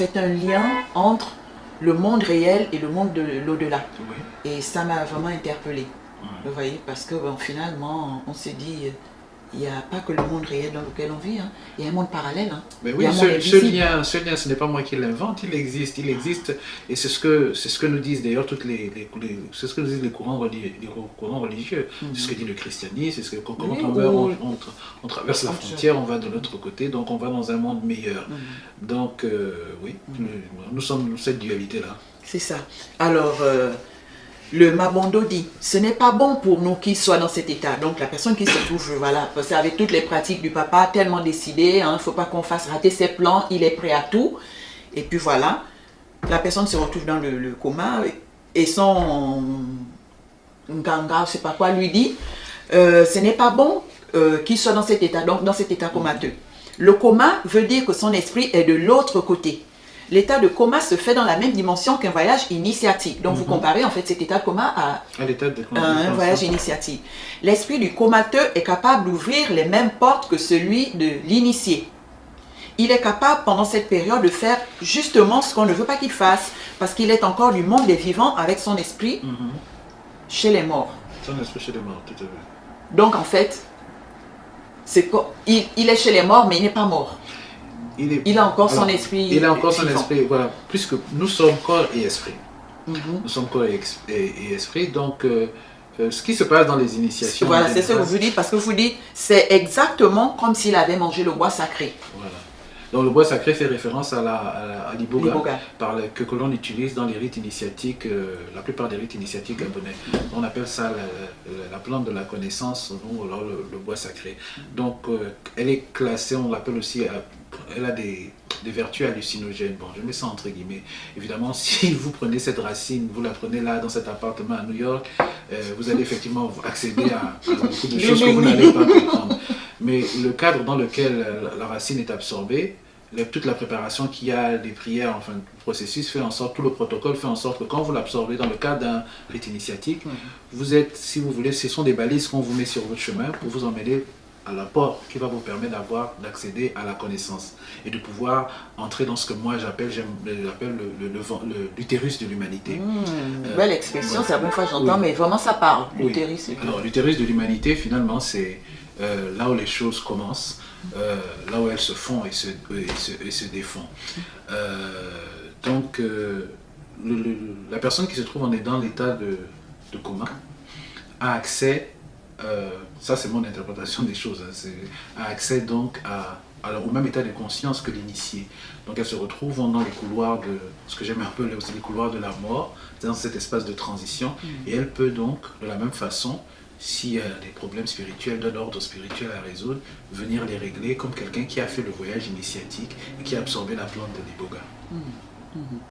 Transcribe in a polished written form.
fait un lien entre le monde réel et le monde de l'au-delà. Oui. Et ça m'a vraiment interpellée. Ouais. Vous voyez, parce que bon, finalement, on s'est dit, il n'y a pas que le monde réel dans lequel on vit, hein. Il y a un monde parallèle. Hein. Mais Il oui, y a un monde ce invisible. lien, ce n'est pas moi qui l'invente, il existe, et c'est ce que nous disent d'ailleurs c'est ce que nous disent les courants religieux, c'est ce que dit le christianisme, c'est ce que quand Oui, on meurt, oui. on traverse la frontière, on va de l'autre côté, donc on va dans un monde meilleur. Donc oui, nous sommes cette dualité-là. C'est ça. Alors, le Mabondo dit, ce n'est pas bon pour nous qu'il soit dans cet état. Donc la personne qui se trouve, voilà, parce qu'avec toutes les pratiques du papa, tellement décidé, il ne faut pas qu'on fasse rater ses plans, il est prêt à tout. Et puis voilà, la personne se retrouve dans le coma et son ganga, je ne sais pas quoi, lui dit, ce n'est pas bon qu'il soit dans cet état, donc dans cet état comateux. Le coma veut dire que son esprit est de l'autre côté. L'état de coma se fait dans la même dimension qu'un voyage initiatique. Donc vous comparez en fait cet état de coma à un voyage initiatique. L'esprit du comateux est capable d'ouvrir les mêmes portes que celui de l'initié. Il est capable pendant cette période de faire justement ce qu'on ne veut pas qu'il fasse, parce qu'il est encore du monde des vivants avec son esprit chez les morts. Son esprit chez les morts, tout à fait. Donc en fait, il est chez les morts mais il n'est pas mort. Il a encore son esprit. Il a encore son vivant. esprit, voilà. Puisque nous sommes corps et esprit. Nous sommes corps et esprit. Donc, ce qui se passe dans les initiations. Voilà, c'est ce que vous dites, parce que vous dites, c'est exactement comme s'il avait mangé le bois sacré. Voilà. Donc, le bois sacré fait référence à l'iboga, que l'on utilise dans les rites initiatiques, la plupart des rites initiatiques gabonais. On appelle ça la plante de la connaissance, ou alors le bois sacré. Donc, elle est classée, on l'appelle aussi, elle a des vertus hallucinogènes. Bon, je mets ça entre guillemets. Évidemment, si vous prenez cette racine, vous la prenez là, dans cet appartement à New York, vous allez effectivement accéder à beaucoup de choses que vous n'allez pas comprendre. Mais le cadre dans lequel la racine est absorbée, toute la préparation qu'il y a, des prières, enfin, le processus fait en sorte, tout le protocole fait en sorte que quand vous l'absorbez dans le cadre d'un rite initiatique, vous êtes, si vous voulez, ce sont des balises qu'on vous met sur votre chemin pour vous emmener à l'apport qui va vous permettre d'accéder à la connaissance et de pouvoir entrer dans ce que moi j'appelle l'utérus de l'humanité. Belle expression, c'est la première fois que j'entends, mais vraiment ça parle, l'utérus. Alors l'utérus de l'humanité, finalement, c'est là où les choses commencent, là où elles se font et se défont. Donc la personne qui se trouve dans l'état de coma a accès, ça c'est mon interprétation des choses, a accès donc au même état de conscience que l'initié. Donc elle se retrouve dans les couloirs de, ce que j'aime un peu aussi les couloirs de la mort, dans cet espace de transition, et elle peut donc de la même façon, s'il y a des problèmes spirituels, d'un ordre spirituel à résoudre, venir les régler comme quelqu'un qui a fait le voyage initiatique et qui a absorbé la plante de l'iboga.